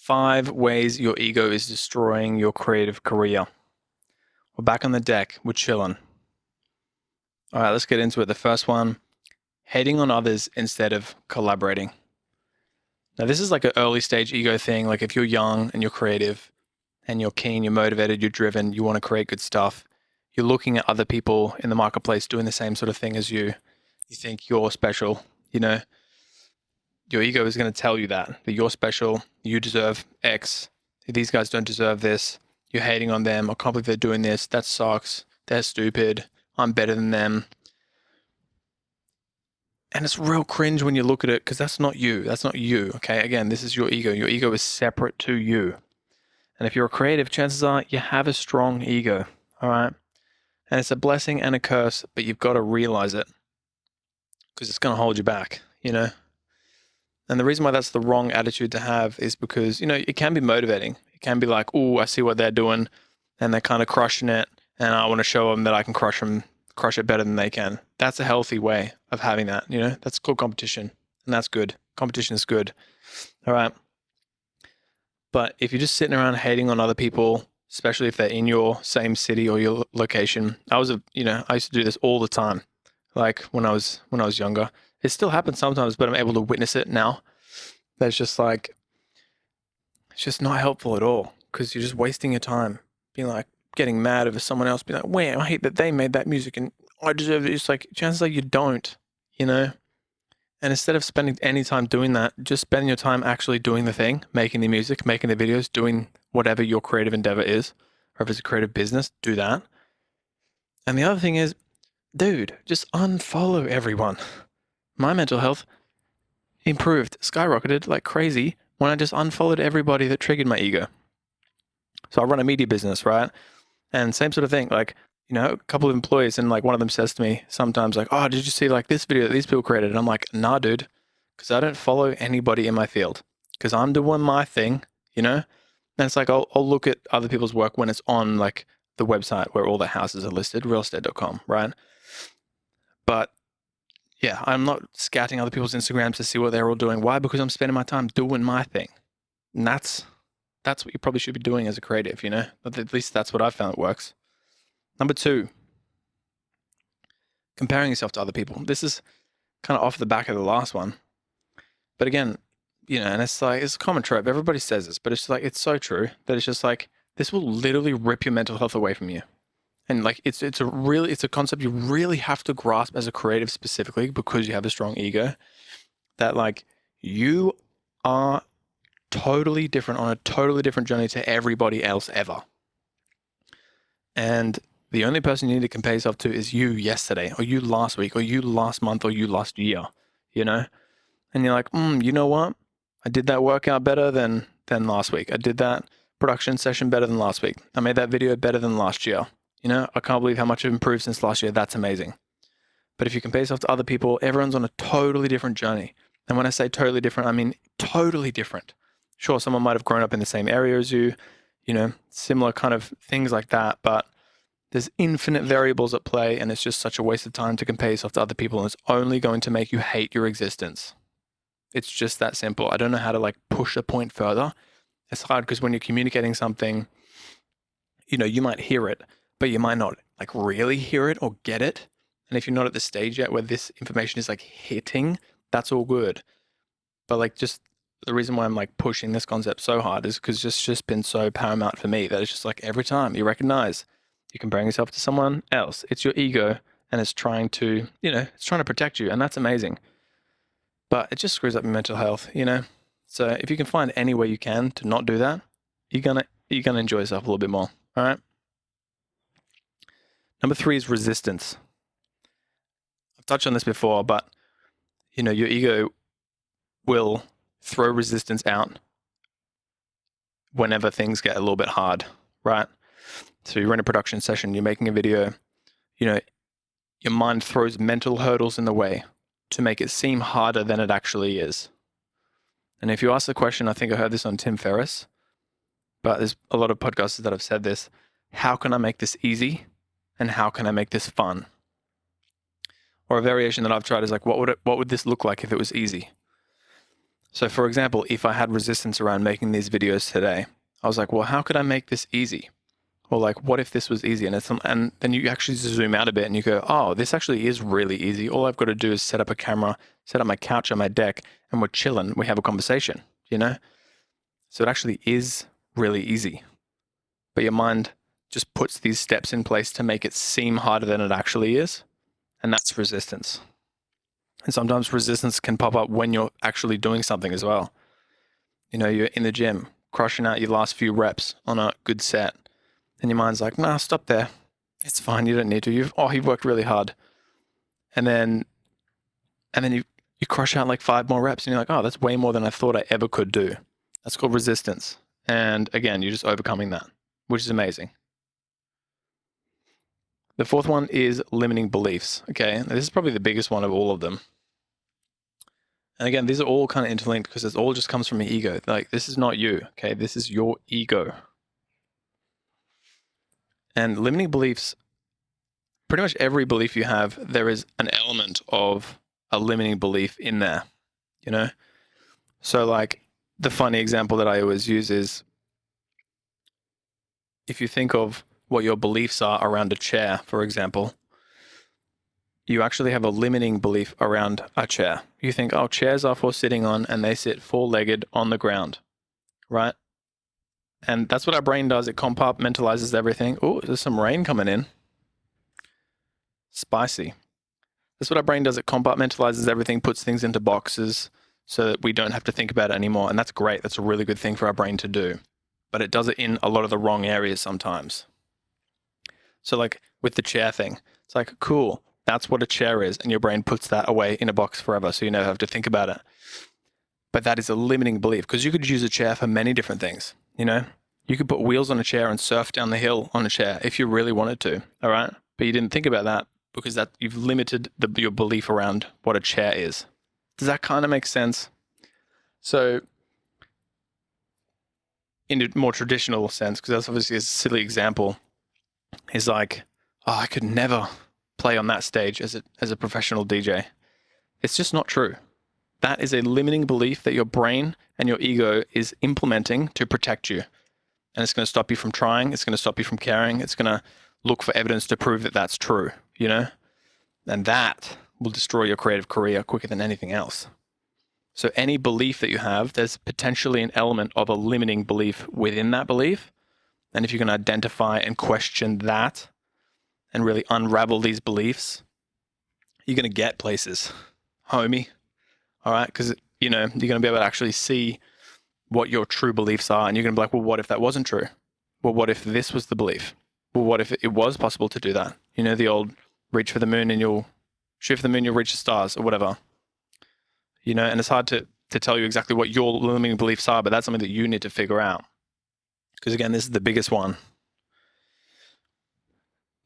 5 ways your ego is destroying your creative career. We're back on the deck. We're chilling. All right, let's get into it. The first one, hating on others instead of collaborating. Now, this is like an early stage ego thing. Like if you're young and you're creative and you're keen, you're motivated, you're driven, you want to create good stuff, you're looking at other people in the marketplace doing the same sort of thing as you. You think you're special, your ego is going to tell you that you're special, you deserve X, these guys don't deserve this, you're hating on them, I can't believe they're doing this, that sucks, they're stupid, I'm better than them. And it's real cringe when you look at it because that's not you, okay? Again, this is your ego is separate to you. And if you're a creative, chances are you have a strong ego, all right? And it's a blessing and a curse, but you've got to realize it because it's going to hold you back, And the reason why that's the wrong attitude to have is because, it can be motivating. It can be like, oh, I see what they're doing and they're kind of crushing it. And I want to show them that I can crush it better than they can. That's a healthy way of having that, that's called competition. And that's good. Competition is good. All right. But if you're just sitting around hating on other people, especially if they're in your same city or your location, I used to do this all the time. Like when I was younger. It still happens sometimes, but I'm able to witness it now. That's just like, it's just not helpful at all because you're just wasting your time being like getting mad over someone else, being like, "Wow, I hate that they made that music and I deserve it." It's like, chances are you don't, And instead of spending any time doing that, just spend your time actually doing the thing, making the music, making the videos, doing whatever your creative endeavor is, or if it's a creative business, do that. And the other thing is, dude, just unfollow everyone. My mental health improved, skyrocketed like crazy when I just unfollowed everybody that triggered my ego. So I run a media business, right? And same sort of thing, like, a couple of employees and like one of them says to me sometimes like, "Oh, did you see like this video that these people created?" And I'm like, "Nah, dude, because I don't follow anybody in my field because I'm doing my thing, And it's like, I'll look at other people's work when it's on like the website where all the houses are listed, realestate.com, right? But yeah, I'm not scouting other people's Instagrams to see what they're all doing. Why? Because I'm spending my time doing my thing. And that's what you probably should be doing as a creative, But at least that's what I've found works. Number 2, comparing yourself to other people. This is kind of off the back of the last one. But again, and it's like, it's a common trope. Everybody says this, but it's like, it's so true that it's just like, this will literally rip your mental health away from you. And like, it's a concept you really have to grasp as a creative specifically because you have a strong ego, that like you are totally different on a totally different journey to everybody else ever. And the only person you need to compare yourself to is you yesterday, or you last week, or you last month, or you last year, And you're like, you know what? I did that workout better than last week. I did that production session better than last week. I made that video better than last year. I can't believe how much I've improved since last year. That's amazing. But if you compare yourself to other people, everyone's on a totally different journey. And when I say totally different, I mean totally different. Sure, someone might have grown up in the same area as you, similar kind of things like that. But there's infinite variables at play, and it's just such a waste of time to compare yourself to other people. And it's only going to make you hate your existence. It's just that simple. I don't know how to like push the point further. It's hard because when you're communicating something, you might hear it, but you might not like really hear it or get it. And if you're not at the stage yet where this information is like hitting, that's all good. But like, just the reason why I'm like pushing this concept so hard is because it's just been so paramount for me that it's just like every time you recognize you're comparing yourself to someone else, it's your ego and it's trying to, it's trying to protect you. And that's amazing. But it just screws up your mental health, So if you can find any way you can to not do that, you're gonna enjoy yourself a little bit more. All right. Number 3 is resistance. I've touched on this before, but your ego will throw resistance out whenever things get a little bit hard, right? So you're in a production session, you're making a video, your mind throws mental hurdles in the way to make it seem harder than it actually is. And if you ask the question, I think I heard this on Tim Ferriss, but there's a lot of podcasters that have said this: how can I make this easy? And how can I make this fun? Or a variation that I've tried is like, what would this look like if it was easy? So for example, if I had resistance around making these videos today, I was like, well, how could I make this easy? Or like, what if this was easy? And then you actually zoom out a bit and you go, oh, this actually is really easy. All I've got to do is set up a camera, set up my couch on my deck, and we're chilling. We have a conversation, you know? So it actually is really easy. But your mind just puts these steps in place to make it seem harder than it actually is. And that's resistance. And sometimes resistance can pop up when you're actually doing something as well. You know, you're in the gym, crushing out your last few reps on a good set. And your mind's like, nah, stop there. It's fine. You don't need to. You've worked really hard. And then you crush out like 5 more reps and you're like, oh, that's way more than I thought I ever could do. That's called resistance. And again, you're just overcoming that, which is amazing. The fourth one is limiting beliefs. Okay. This is probably the biggest one of all of them. And again, these are all kind of interlinked because it all just comes from your ego. Like, this is not you. Okay. This is your ego. And limiting beliefs, pretty much every belief you have, there is an element of a limiting belief in there, you know? So like the funny example that I always use is if you think of what your beliefs are around a chair, for example, you actually have a limiting belief around a chair. You think, oh, chairs are for sitting on and they sit 4-legged on the ground, right? And that's what our brain does. It compartmentalizes everything. Oh, there's some rain coming in. Spicy. That's what our brain does. It compartmentalizes everything, puts things into boxes so that we don't have to think about it anymore. And that's great. That's a really good thing for our brain to do. But it does it in a lot of the wrong areas sometimes. So like with the chair thing, it's like, cool, that's what a chair is. And your brain puts that away in a box forever. So you never have to think about it. But that is a limiting belief because you could use a chair for many different things. You know, you could put wheels on a chair and surf down the hill on a chair if you really wanted to. All right. But you didn't think about that because that you've limited your belief around what a chair is. Does that kind of make sense? So in a more traditional sense, because that's obviously a silly example, is like, oh, I could never play on that stage as a professional DJ. It's just not true. That is a limiting belief that your brain and your ego is implementing to protect you. And it's going to stop you from trying. It's going to stop you from caring. It's going to look for evidence to prove that that's true, you know? And that will destroy your creative career quicker than anything else. So any belief that you have, there's potentially an element of a limiting belief within that belief. And if you can identify and question that and really unravel these beliefs, you're going to get places, homie. All right? Because, you know, you're going to be able to actually see what your true beliefs are. And you're going to be like, well, what if that wasn't true? Well, what if this was the belief? Well, what if it was possible to do that? You know, the old reach for the moon and you'll shoot for the moon, you'll reach the stars or whatever. You know, and it's hard to tell you exactly what your limiting beliefs are, but that's something that you need to figure out. Because again, this is the biggest one.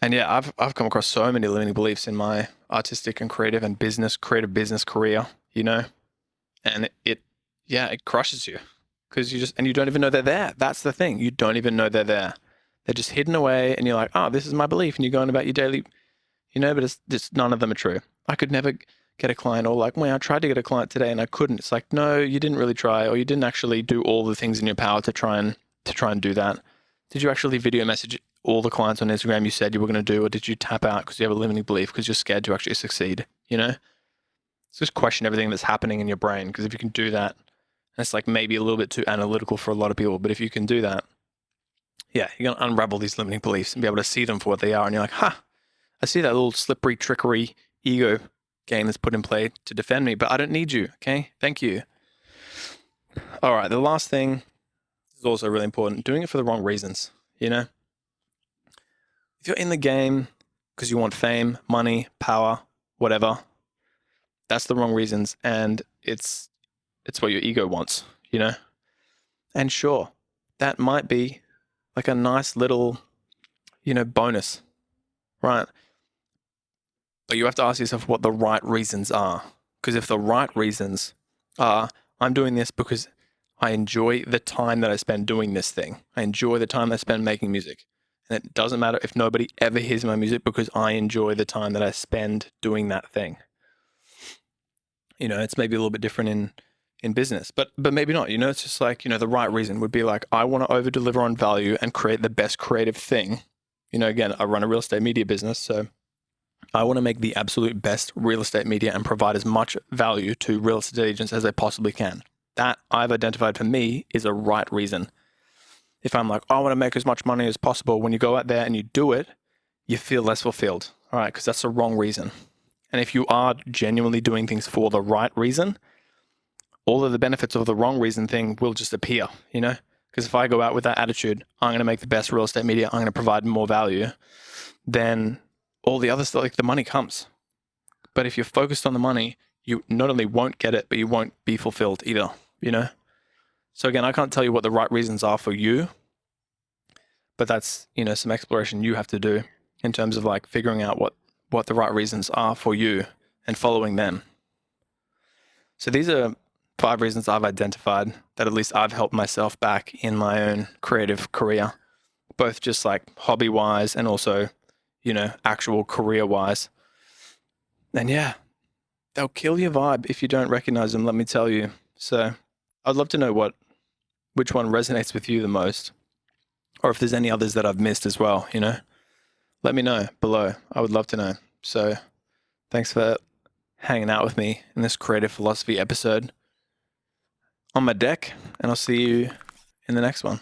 And yeah, I've come across so many limiting beliefs in my artistic and creative business career, you know, and it crushes you because you don't even know they're there. That's the thing. You don't even know they're there. They're just hidden away and you're like, oh, this is my belief. And you're going about your daily, you know, but it's just none of them are true. I could never get a client, or like, well, I tried to get a client today and I couldn't. It's like, no, you didn't really try, or you didn't actually do all the things in your power to try and do that. Did you actually video message all the clients on Instagram you said you were going to do, or did you tap out because you have a limiting belief because you're scared to actually succeed? You know, just question everything that's happening in your brain, because if you can do that, and it's like maybe a little bit too analytical for a lot of people, but if you can do that, yeah, you're going to unravel these limiting beliefs and be able to see them for what they are. And you're like, I see that little slippery trickery ego game that's put in play to defend me, but I don't need you. Okay. Thank you. All right. The last thing is also really important. Doing it for the wrong reasons. You know, if you're in the game because you want fame, money, power, whatever, that's the wrong reasons. And it's what your ego wants, you know? And sure, that might be like a nice little, you know, bonus, right? But you have to ask yourself what the right reasons are. Because if the right reasons are, I'm doing this because I enjoy the time that I spend doing this thing. I enjoy the time I spend making music. And it doesn't matter if nobody ever hears my music because I enjoy the time that I spend doing that thing. You know, it's maybe a little bit different in in business, but maybe not. It's just like, the right reason would be like, I want to over deliver on value and create the best creative thing. Again, I run a real estate media business, so I want to make the absolute best real estate media and provide as much value to real estate agents as I possibly can. That I've identified for me is a right reason. If I'm like, I want to make as much money as possible, when you go out there and you do it, you feel less fulfilled. All right, because that's the wrong reason. And if you are genuinely doing things for the right reason, all of the benefits of the wrong reason thing will just appear, Because if I go out with that attitude, I'm going to make the best real estate media, I'm going to provide more value, then all the other stuff, like the money comes. But if you're focused on the money, you not only won't get it, but you won't be fulfilled either, So again, I can't tell you what the right reasons are for you, but that's, some exploration you have to do in terms of like figuring out what the right reasons are for you and following them. So these are 5 reasons I've identified that at least I've helped myself back in my own creative career, both just like hobby wise and also, actual career wise. And yeah, they'll kill your vibe if you don't recognize them, let me tell you. So I'd love to know which one resonates with you the most, or if there's any others that I've missed as well, let me know below. I would love to know. So thanks for hanging out with me in this creative philosophy episode on my deck, and I'll see you in the next one.